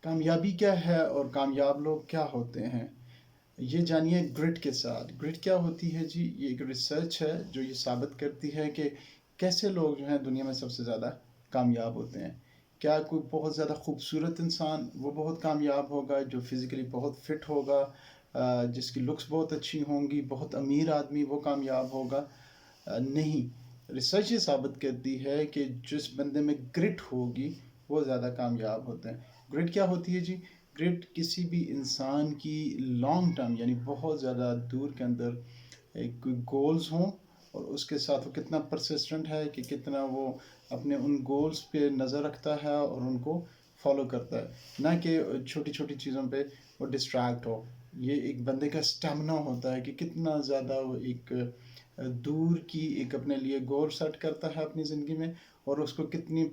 کامیابی کیا ہے اور کامیاب لوگ کیا ہوتے ہیں، یہ جانیے گرٹ کے ساتھ۔ گرٹ کیا ہوتی ہے جی؟ یہ ایک ریسرچ ہے جو یہ ثابت کرتی ہے کہ کیسے لوگ جو ہیں دنیا میں سب سے زیادہ کامیاب ہوتے ہیں۔ کیا کوئی بہت زیادہ خوبصورت انسان وہ بہت کامیاب ہوگا، جو فزیکلی بہت فٹ ہوگا، جس کی لکس بہت اچھی ہوں گی، بہت امیر آدمی وہ کامیاب ہوگا؟ نہیں، ریسرچ یہ ثابت کرتی ہے کہ جس بندے میں گرٹ ہوگی وہ زیادہ کامیاب ہوتے ہیں۔ گرٹ کیا ہوتی ہے جی؟ گرٹ کسی بھی انسان کی لانگ ٹرم یعنی بہت زیادہ دور کے اندر ایک گولز ہوں، اور اس کے ساتھ وہ کتنا پرسسٹنٹ ہے کہ کتنا وہ اپنے ان گولز پہ نظر رکھتا ہے اور ان کو فالو کرتا ہے، نہ کہ چھوٹی چھوٹی چیزوں پہ وہ ڈسٹریکٹ ہو۔ یہ ایک بندے کا اسٹیمنا ہوتا ہے کہ کتنا زیادہ وہ ایک دور کی ایک اپنے لیے گول سیٹ کرتا ہے اپنی زندگی میں، اور اس کو کتنی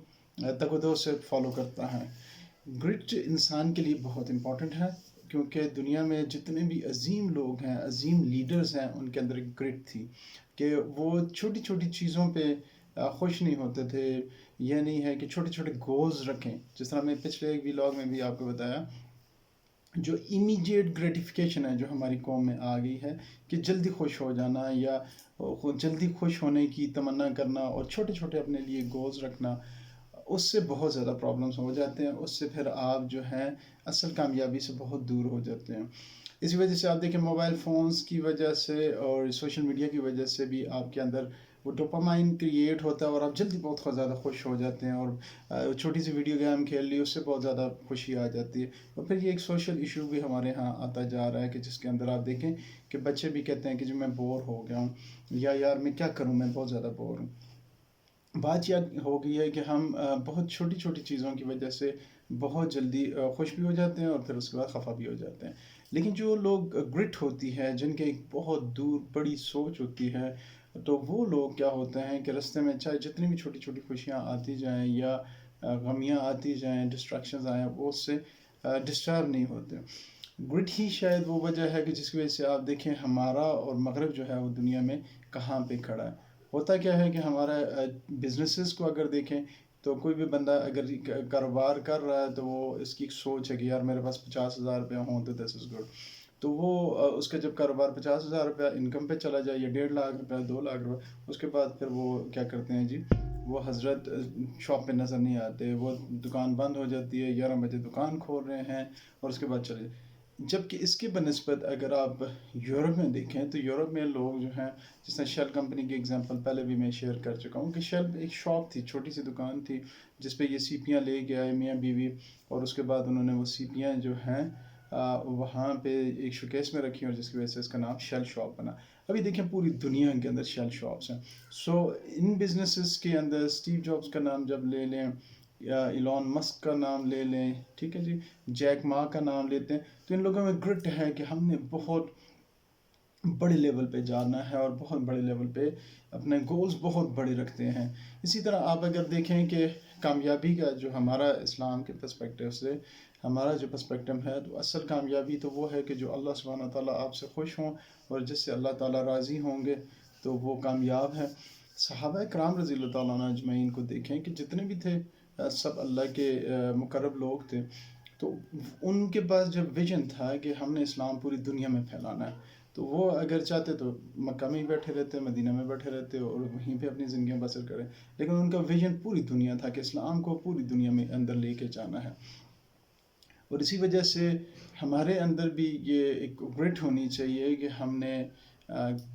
تگ و دو سے فالو کرتا ہے۔ گرٹ انسان کے لیے بہت امپورٹنٹ ہے، کیونکہ دنیا میں جتنے بھی عظیم لوگ ہیں، عظیم لیڈرز ہیں، ان کے اندر ایک گرٹ تھی کہ وہ چھوٹی چھوٹی چیزوں پہ خوش نہیں ہوتے تھے۔ یہ نہیں ہے کہ چھوٹے چھوٹے گولز رکھیں، جس طرح میں پچھلے ایک ویلاگ میں بھی آپ کو بتایا، جو امیڈیٹ گریٹیفیکیشن ہے جو ہماری قوم میں آ گئی ہے، کہ جلدی خوش ہو جانا یا جلدی خوش ہونے کی تمنا کرنا اور چھوٹے چھوٹے اپنے لیے گولز رکھنا، اس سے بہت زیادہ پرابلمس ہو جاتے ہیں۔ اس سے پھر آپ جو ہیں اصل کامیابی سے بہت دور ہو جاتے ہیں۔ اسی وجہ سے آپ دیکھیں موبائل فونز کی وجہ سے اور سوشل میڈیا کی وجہ سے بھی آپ کے اندر وہ ڈوپامائن کریٹ ہوتا ہے، اور آپ جلدی بہت زیادہ خوش ہو جاتے ہیں، اور چھوٹی سی ویڈیو گیم کھیل لی اس سے بہت زیادہ خوشی آ جاتی ہے۔ اور پھر یہ ایک سوشل ایشو بھی ہمارے ہاں آتا جا رہا ہے، کہ جس کے اندر آپ دیکھیں کہ بچے بھی کہتے ہیں کہ جو میں بور ہو گیا ہوں، یا یار میں کیا کروں، میں بہت زیادہ بور ہوں۔ بات یہ ہو گئی ہے کہ ہم بہت چھوٹی چھوٹی چیزوں کی وجہ سے بہت جلدی خوش بھی ہو جاتے ہیں اور پھر اس کے بعد خفا بھی ہو جاتے ہیں۔ لیکن جو لوگ گرٹ ہوتی ہے، جن کے ایک بہت دور بڑی سوچ ہوتی ہے، تو وہ لوگ کیا ہوتے ہیں کہ رستے میں چاہے جتنی بھی چھوٹی چھوٹی خوشیاں آتی جائیں یا غمیاں آتی جائیں، ڈسٹریکشنز آئیں، وہ اس سے ڈسٹرب نہیں ہوتے۔ گرٹ ہی شاید وہ وجہ ہے کہ جس کی وجہ سے آپ دیکھیں ہمارا اور مغرب جو ہے وہ دنیا میں کہاں پہ کھڑا ہے۔ ہوتا کیا ہے کہ ہمارا بزنسز کو اگر دیکھیں تو کوئی بھی بندہ اگر کاروبار کر رہا ہے تو وہ اس کی ایک سوچ ہے کہ یار میرے پاس 50,000 روپیہ ہوں تو دس از گڈ۔ تو وہ اس کا جب کاروبار 50,000 روپیہ انکم پہ چلا جائے، یا 1.5 لاکھ روپیہ، 2 لاکھ روپیہ، اس کے بعد پھر وہ کیا کرتے ہیں جی، وہ حضرت شاپ پہ نظر نہیں آتے، وہ دکان بند ہو جاتی ہے، 11 بجے دکان کھول رہے ہیں اور اس کے بعد چلے۔ جبکہ اس کے بنسبت اگر آپ یورپ میں دیکھیں تو یورپ میں لوگ جو ہیں، جس طرح شیل کمپنی کی اگزامپل پہلے بھی میں شیئر کر چکا ہوں، کہ شیل ایک شاپ تھی، چھوٹی سی دکان تھی، جس پہ یہ سیپیاں لے کے آئے میاں بیوی، اور اس کے بعد انہوں نے وہ سیپیاں جو ہیں وہاں پہ ایک شوکیس میں رکھی، اور جس کی وجہ سے اس کا نام شیل شاپ بنا۔ ابھی دیکھیں پوری دنیا کے اندر شیل شاپس ہیں۔ سو ان بزنسز کے اندر اسٹیو جابس کا نام جب لے لیں، یا ایلون مسک کا نام لے لیں، ٹھیک ہے جی، جیک ما کا نام لیتے ہیں، تو ان لوگوں میں گرٹ ہے کہ ہم نے بہت بڑے لیول پہ جانا ہے اور بہت بڑے لیول پہ اپنے گولز بہت بڑے رکھتے ہیں۔ اسی طرح آپ اگر دیکھیں کہ کامیابی کا جو ہمارا اسلام کے پرسپیکٹیو سے ہمارا جو پرسپیکٹیو ہے، تو اصل کامیابی تو وہ ہے کہ جو اللہ سبحانہ تعالیٰ آپ سے خوش ہوں اور جس سے اللہ تعالیٰ راضی ہوں گے تو وہ کامیاب ہے۔ صحابہ کرام رضی اللہ تعالیٰ عنہ اجمعین کو دیکھیں کہ جتنے بھی تھے سب اللہ کے مقرب لوگ تھے، تو ان کے پاس جب ویژن تھا کہ ہم نے اسلام پوری دنیا میں پھیلانا ہے، تو وہ اگر چاہتے تو مکہ میں ہی بیٹھے رہتے، مدینہ میں بیٹھے رہتے اور وہیں پہ اپنی زندگیاں بسر کریں، لیکن ان کا ویژن پوری دنیا تھا کہ اسلام کو پوری دنیا میں اندر لے کے جانا ہے۔ اور اسی وجہ سے ہمارے اندر بھی یہ ایک گرٹ ہونی چاہیے کہ ہم نے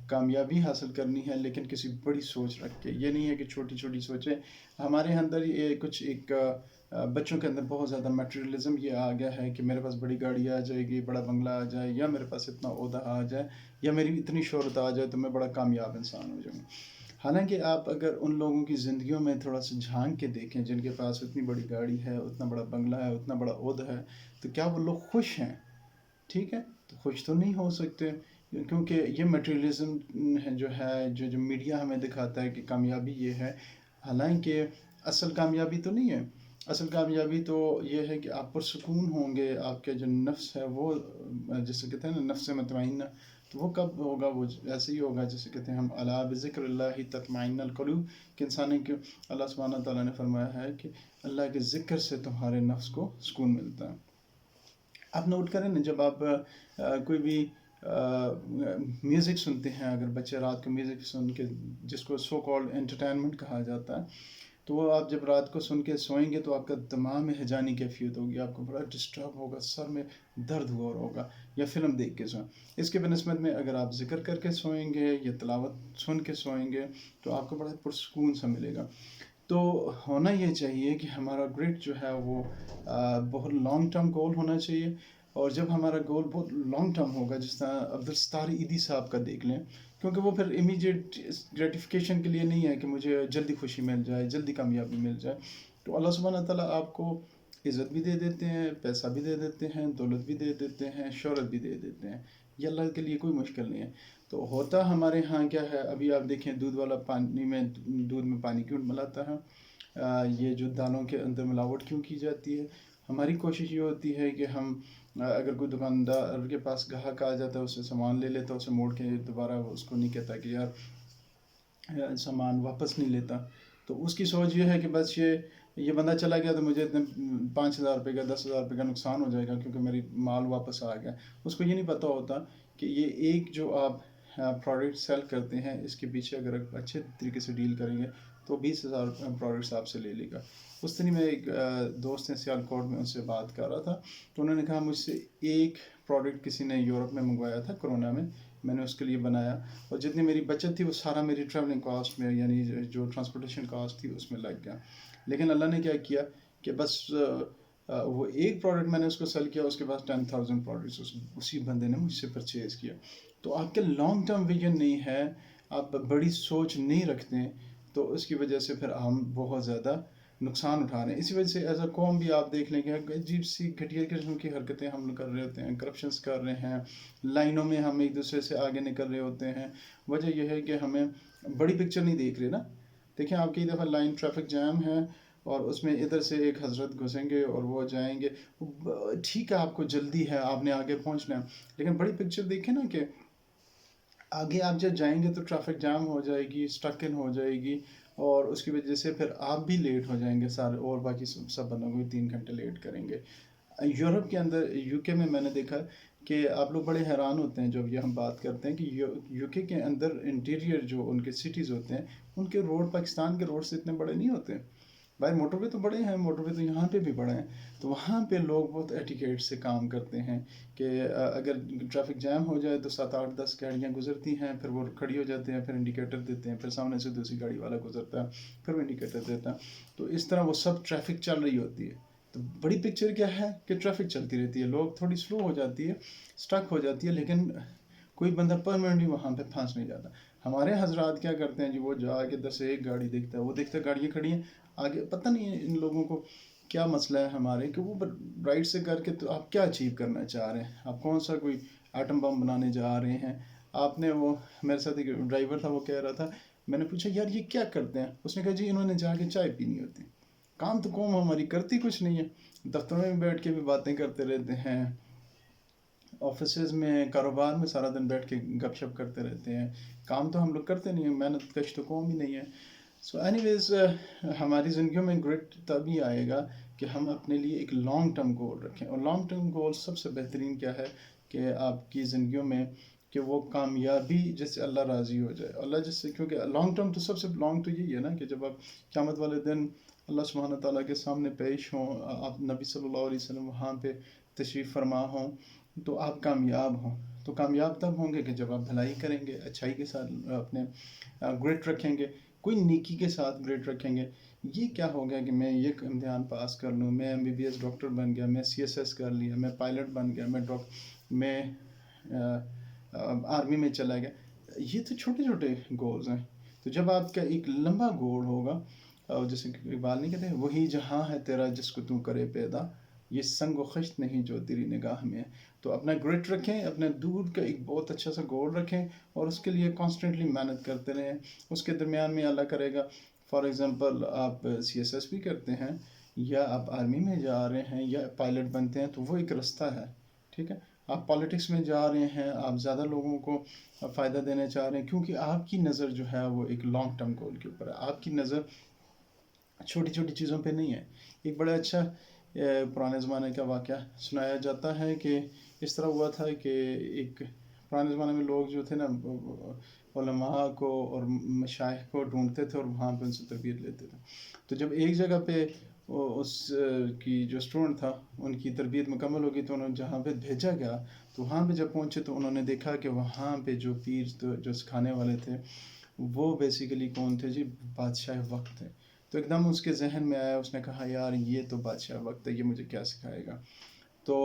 کامیابی حاصل کرنی ہے، لیکن کسی بڑی سوچ رکھ کے، یہ نہیں ہے کہ چھوٹی چھوٹی سوچیں۔ ہمارے اندر یہ کچھ ایک بچوں کے اندر بہت زیادہ میٹریلزم یہ آ گیا ہے کہ میرے پاس بڑی گاڑی آ جائے گی، بڑا بنگلہ آ جائے، یا میرے پاس اتنا عہدہ آ جائے، یا میری اتنی شہرت آ جائے تو میں بڑا کامیاب انسان ہو جاؤں۔ حالانکہ آپ اگر ان لوگوں کی زندگیوں میں تھوڑا سا جھانک کے دیکھیں جن کے پاس اتنی بڑی گاڑی ہے، اتنا بڑا بنگلہ ہے، اتنا بڑا عہدہ ہے، تو کیا وہ لوگ خوش ہیں؟ ٹھیک ہے، تو خوش تو نہیں ہو سکتے، کیونکہ یہ میٹریلزم جو ہے، جو میڈیا ہمیں دکھاتا ہے کہ کامیابی یہ ہے، حالانکہ اصل کامیابی تو نہیں ہے۔ اصل کامیابی تو یہ ہے کہ آپ پرسکون ہوں گے، آپ کے جو نفس ہے وہ جسے کہتے ہیں نا نفس مطمئنہ، تو وہ کب ہوگا؟ وہ ایسے ہی ہوگا جسے کہتے ہیں ہم الا بذکر اللہ تطمئن القلوب، کہ انسان کے اللہ سبحانہ تعالیٰ نے فرمایا ہے کہ اللہ کے ذکر سے تمہارے نفس کو سکون ملتا ہے۔ आप नोट करें ना, जब आप कोई भी म्यूज़िक सुनते हैं, अगर बच्चे रात को म्यूज़िक सुन के, जिसको सो कॉल्ड एंटरटेनमेंट कहा जाता है, तो वो आप जब रात को सुन के सोएंगे तो आपका दिमाग में हैजानी कैफियत होगी, आपको बड़ा डिस्टर्ब होगा, सर में दर्द हो रहा होगा, या फिल्म देख के सोएं। इसके बनस्बत में अगर आप जिक्र करके सोएंगे या तिलावत सुन के सोएंगे तो आपको बड़ा पुरसकून सा मिलेगा। तो होना ये चाहिए कि हमारा ग्रिड जो है वो बहुत लॉन्ग टर्म गोल होना चाहिए। और जब हमारा गोल बहुत लॉन्ग टर्म होगा, जिस तरह अब्दुल सत्तार ईदी साहब का देख लें, क्योंकि वो फिर इमीडिएट ग्रेटिफिकेशन के लिए नहीं है कि मुझे जल्दी खुशी मिल जाए, जल्दी कामयाबी मिल जाए। तो अल्लाह सुब्हानहू ताला आपको इज़्ज़त भी दे देते हैं, पैसा भी दे देते हैं, दौलत भी दे देते हैं, शोहरत भी दे देते हैं। ये अल्लाह के लिए कोई मुश्किल नहीं है। तो होता हमारे यहाँ क्या है, अभी आप देखें दूध वाला पानी में, दूध में पानी क्यों मिलाता है, ये जो दालों के अंदर मिलावट क्यों की जाती है। हमारी कोशिश ये होती है कि हम अगर कोई दुकानदार के पास ग्राहक आ जाता है, उससे सामान ले लेता है, उसे मोड़ के दोबारा उसको नहीं कहता कि यार सामान वापस नहीं लेता। तो उसकी सोच ये है कि बस ये बंदा चला गया तो मुझे इतने 5,000 रुपये का, 10,000 रुपये का नुकसान हो जाएगा क्योंकि मेरी माल वापस आ गया। उसको ये नहीं पता होता कि ये एक जो आप प्रोडक्ट सेल करते हैं, इसके पीछे अगर आप अच्छे तरीके से डील करेंगे तो 20,000 प्रोडक्ट्स आपसे ले लेगा। उस दिन मैं एक दोस्त हैं सियालकोट में, उनसे बात कर रहा था, तो उन्होंने कहा मुझसे एक प्रोडक्ट किसी ने यूरोप में मंगवाया था कोरोना में, मैंने उसके लिए बनाया, और जितनी मेरी बचत थी वो सारा मेरी ट्रैवलिंग कॉस्ट में, यानी जो ट्रांसपोर्टेशन कॉस्ट थी उसमें लग गया। लेकिन अल्लाह ने क्या किया कि बस वो एक प्रोडक्ट मैंने उसको सेल किया, उसके बाद 10,000 प्रोडक्ट्स उसी बंदे ने मुझसे परचेज़ किया। तो आपके लॉन्ग टर्म विजन नहीं है, आप बड़ी सोच नहीं रखते, तो उसकी वजह से फिर हम बहुत ज़्यादा नुकसान उठा रहे हैं। इसी वजह से एज अ कौम भी आप देख लेंगे, अजीब सी घटिया किस्म की हरकतें हम लोग कर रहे होते हैं, करप्शंस कर रहे हैं, लाइनों में हम एक दूसरे से आगे निकल रहे होते हैं। वजह यह है कि हमें बड़ी पिक्चर नहीं देख रहे ना। देखिए, आप कई दफ़ा लाइन ट्रैफिक जैम है और उसमें इधर से एक हजरत घुसेंगे और वो जाएंगे, ठीक है आपको जल्दी है, आपने आगे पहुंचना है, लेकिन बड़ी पिक्चर देखें ना कि आगे आप जब जाएंगे तो ट्रैफिक जाम हो जाएगी, स्टक इन हो जाएगी, और उसकी वजह से फिर आप भी लेट हो जाएंगे सारे, और बाकी सब बंदों को भी 3 घंटे लेट करेंगे। यूरोप के अंदर, यूके में मैंने देखा कि आप लोग बड़े हैरान होते हैं जब ये हम बात करते हैं कि यूके के अंदर इंटीरियर जो उनके सिटीज़ होते हैं, उनके रोड पाकिस्तान के रोड से इतने बड़े नहीं होते। भाई मोटरवे तो बड़े हैं, मोटरवे तो यहाँ पे भी बड़े हैं, तो वहाँ पे लोग बहुत एटिकेट से काम करते हैं कि अगर ट्रैफिक जैम हो जाए तो 7 8 10 गाड़ियाँ गुजरती हैं, फिर वो खड़ी हो जाते हैं, फिर इंडिकेटर देते हैं, फिर सामने से दूसरी गाड़ी वाला गुजरता है, फिर वो इंडिकेटर देता है, तो इस तरह वो सब ट्रैफिक चल रही होती है। तो बड़ी पिक्चर क्या है कि ट्रैफिक चलती रहती है, लोग थोड़ी स्लो हो जाती है, स्टक हो जाती है, लेकिन कोई बंदा परमानेंटली वहाँ पे फंस नहीं जाता। हमारे हजरात क्या करते हैं जी, वो जाके 10 एक गाड़ी देखता है, वो देखता है गाड़ियाँ खड़ी हैं आगे, पता नहीं है इन लोगों को क्या मसला है हमारे, कि वो राइट से करके, तो आप क्या अचीव करना चाह रहे हैं, आप कौन सा कोई एटम बम बनाने जा रहे हैं। आपने वो, मेरे साथ एक ड्राइवर था, वो कह रहा था, मैंने पूछा यार ये क्या करते हैं, उसने कहा जी इन्होंने जाके चाय पीनी होती। काम तो कौम हमारी करती कुछ नहीं है, दफ्तरों में बैठ के भी बातें करते रहते हैं, ऑफिस में, कारोबार में सारा दिन बैठ के गपशप करते रहते हैं, काम तो हम लोग करते नहीं हैं, मेहनत कश तो कौम ही नहीं है। सो एनीवेज, हमारी ज़िंदगियों में ग्रिट तभी आएगा कि हम अपने लिए एक लॉन्ग टर्म गोल रखें, और लॉन्ग टर्म गोल सबसे बेहतरीन क्या है कि आपकी ज़िंदगियों में कि वो कामयाबी जिससे अल्लाह राज़ी हो जाए, अल्लाह जिससे, क्योंकि लॉन्ग टर्म तो सबसे लॉन्ग तो यही है ना कि जब आप क़यामत वाले दिन अल्लाह सुब्हानहू ताला के सामने पेश हों, आप नबी सल्लल्लाहु अलैहि वसल्लम वहाँ पे तशरीफ़ फरमा हों, तो आप कामयाब हों। तो कामयाब तब होंगे कि जब आप भलाई करेंगे, अच्छाई के साथ अपने ग्रिट रखेंगे, कोई नेकी के साथ ग्रेड रखेंगे। ये क्या हो गया कि मैं ये इम्तिहान पास कर लूँ, मैं एमबीबीएस डॉक्टर बन गया, मैं सीएसएस कर लिया, मैं पायलट बन गया, मैं आर्मी में चला गया। ये तो छोटे छोटे गोल्स हैं। तो जब आपका एक लंबा गोल होगा, और जैसे इकबाल नहीं कहते, वही जहाँ है तेरा जिसको तू करे पैदा, ये संग व खश्त नहीं जो तेरी निगाह में है। तो अपना ग्रिट रखें, अपने दूर का एक बहुत अच्छा सा गोल रखें, और उसके लिए कॉन्स्टेंटली मेहनत करते रहें। उसके दरमियान में अल्लाह करेगा। फॉर एग्ज़ाम्पल, आप सीएसएस भी करते हैं, या आप आर्मी में जा रहे हैं, या पायलट बनते हैं, तो वो एक रास्ता है, ठीक है। आप पॉलिटिक्स में जा रहे हैं, आप ज़्यादा लोगों को फ़ायदा देना चाह रहे हैं, क्योंकि आपकी नज़र जो है वो एक लॉन्ग टर्म गोल के ऊपर है, आपकी नज़र छोटी छोटी चीज़ों पे नहीं है। एक बड़ा अच्छा पुराने ज़माने का वाक़या सुनाया जाता है कि इस तरह हुआ था कि एक पुराने ज़माने में लोग जो थे ना उलमा को और मशाइख को ढूँढते थे और वहाँ पे उनसे तरबियत लेते थे। तो जब एक जगह पे की जो स्टूडेंट था उनकी तरबियत मुकम्मल हो गई तो उन्हें जहाँ पे भेजा गया, तो वहाँ पे जब पहुँचे तो उन्होंने देखा कि वहाँ पे जो पीर जो सिखाने वाले थे वो बेसिकली कौन थे जी, बादशाह वक्त थे। तो एकदम उसके जहन में आया, उसने कहा यार ये तो बादशाह वक्त है, ये मुझे क्या सिखाएगा। तो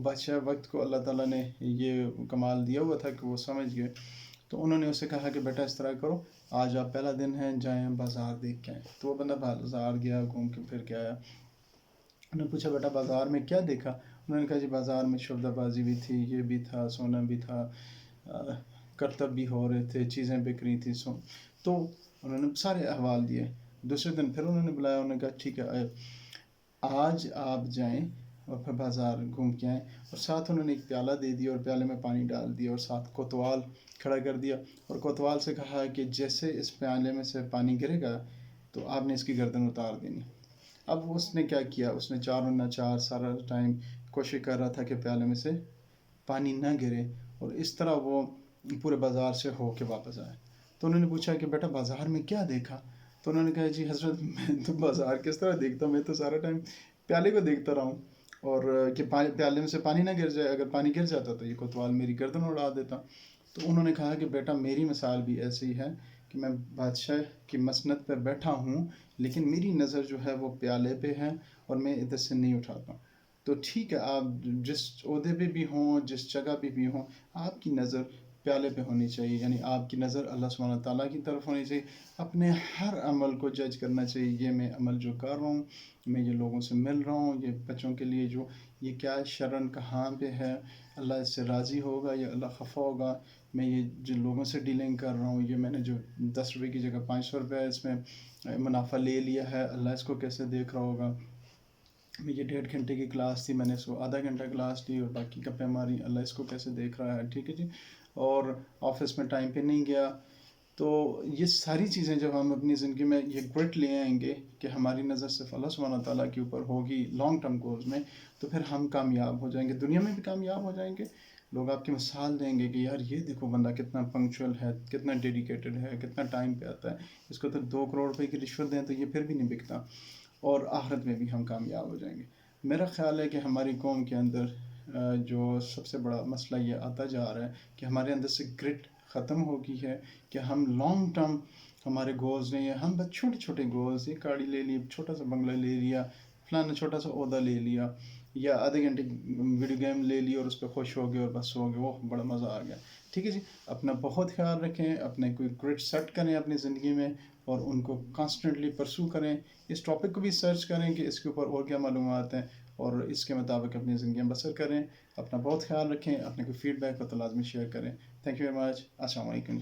बादशाह वक्त को अल्लाह ताला ने ये कमाल दिया हुआ था कि वो समझ गए। तो उन्होंने उसे कहा कि बेटा इस तरह करो, आज आप पहला दिन है, जाएँ बाज़ार देख के आएँ। तो वो बंदा बाज़ार गया, घूम के फिर के आया। उन्होंने पूछा बेटा बाज़ार में क्या देखा? उन्होंने कहा जी बाज़ार में शब्दाबाजी भी थी, ये भी था, सोना भी था, करतब भी हो रहे थे, चीज़ें बिक रही थी। तो उन्होंने सारे अहवाल दिए। दूसरे दिन फिर उन्होंने बुलाया, उन्होंने कहा ठीक है आज आप जाएं और फिर बाज़ार घूम के आएँ। और साथ उन्होंने एक प्याला दे दिया और प्याले में पानी डाल दिया और साथ कोतवाल खड़ा कर दिया और कोतवाल से कहा कि जैसे इस प्याले में से पानी गिरेगा तो आपने इसकी गर्दन उतार देनी। अब उसने क्या किया, उसने चारों न चार सारा टाइम कोशिश कर रहा था कि प्याले में से पानी ना गिरे और इस तरह वो पूरे बाज़ार से हो के वापस आए। तो उन्होंने पूछा कि बेटा बाज़ार में क्या देखा? तो उन्होंने कहा जी हज़रत मैं तो बाज़ार किस तरह देखता हूँ, मैं तो सारा टाइम प्याले को देखता रहा हूँ और कि प्याले में से पानी ना गिर जाए, अगर पानी गिर जाता तो ये कोतवाल मेरी गर्दन उड़ा देता। तो उन्होंने कहा कि बेटा मेरी मिसाल भी ऐसी ही है कि मैं बादशाह की मसनद पर बैठा हूँ लेकिन मेरी नज़र जो है वो प्याले पे है और मैं इधर से नहीं उठाता। तो ठीक है, आप जिस ओहदे पे भी हों, जिस जगह पे भी हों, आपकी नज़र प्याले पे होनी चाहिए, यानी आपकी नज़र अल्लाह सुब्हानहू व तआला की तरफ होनी चाहिए। अपने हर अमल को जज करना चाहिए, ये मैं अमल जो कर रहा हूँ, मैं ये लोगों से मिल रहा हूँ, ये बच्चों के लिए जो ये क्या शरन कहाँ पे है, अल्लाह इससे राज़ी होगा या अल्लाह खफ़ा होगा। मैं ये जिन लोगों से डीलिंग कर रहा हूँ, ये मैंने जो 10 रुपये की जगह 500 रुपये इसमें मुनाफा ले लिया है, अल्लाह इसको कैसे देख रहा होगा। ये 1.5 घंटे की क्लास थी, मैंने इसको आधा घंटा क्लास ली और बाकी गप्पे मारी, अल्लाह इसको कैसे देख रहा है, ठीक है जी। और ऑफिस में टाइम पे नहीं गया। तो ये सारी चीज़ें जब हम अपनी ज़िंदगी में ये ग्रिट ले आएंगे कि हमारी नज़र सिर्फ अल्लाह सुब्हानहू व तआला के ऊपर होगी लॉन्ग टर्म गोल्स में, तो फिर हम कामयाब हो जाएंगे, दुनिया में भी कामयाब हो जाएंगे। लोग आपकी मिसाल देंगे कि यार ये देखो बंदा कितना पंक्चुअल है, कितना डेडिकेटेड है, कितना टाइम पे आता है, इसको तो 2 करोड़ रुपए की रिश्वत दें तो ये फिर भी नहीं बिकता। और आखिरत में भी हम कामयाब हो जाएंगे। मेरा ख़्याल है कि हमारी कौम के अंदर जो सबसे बड़ा मसला ये आता जा रहा है कि हमारे अंदर से ग्रिट ख़त्म हो गई है कि हम लॉन्ग टर्म हमारे गोल्स नहीं है, हम बस छोटे छोटे गोल्स, ये गाड़ी ले ली, छोटा सा बंगला ले लिया, फलाना छोटा सा ओहदा ले लिया, या आधे घंटे वीडियो गेम ले ली और उस पर खुश हो गए और बस हो गए, वो बड़ा मज़ा आ गया। ठीक है जी, अपना बहुत ख्याल रखें, अपने कोई ग्रिट सेट करें अपनी ज़िंदगी में और उनको कॉन्स्टेंटली परसू करें। इस टॉपिक को भी सर्च करें कि इसके ऊपर और क्या मालूमात हैं और इसके मुताबिक अपनी ज़िंदगी बसर करें। अपना बहुत ख्याल रखें, अपने कोई फीडबैक हो तो लाजमी शेयर करें। Thank you very much. अस्सलाम वालेकुम।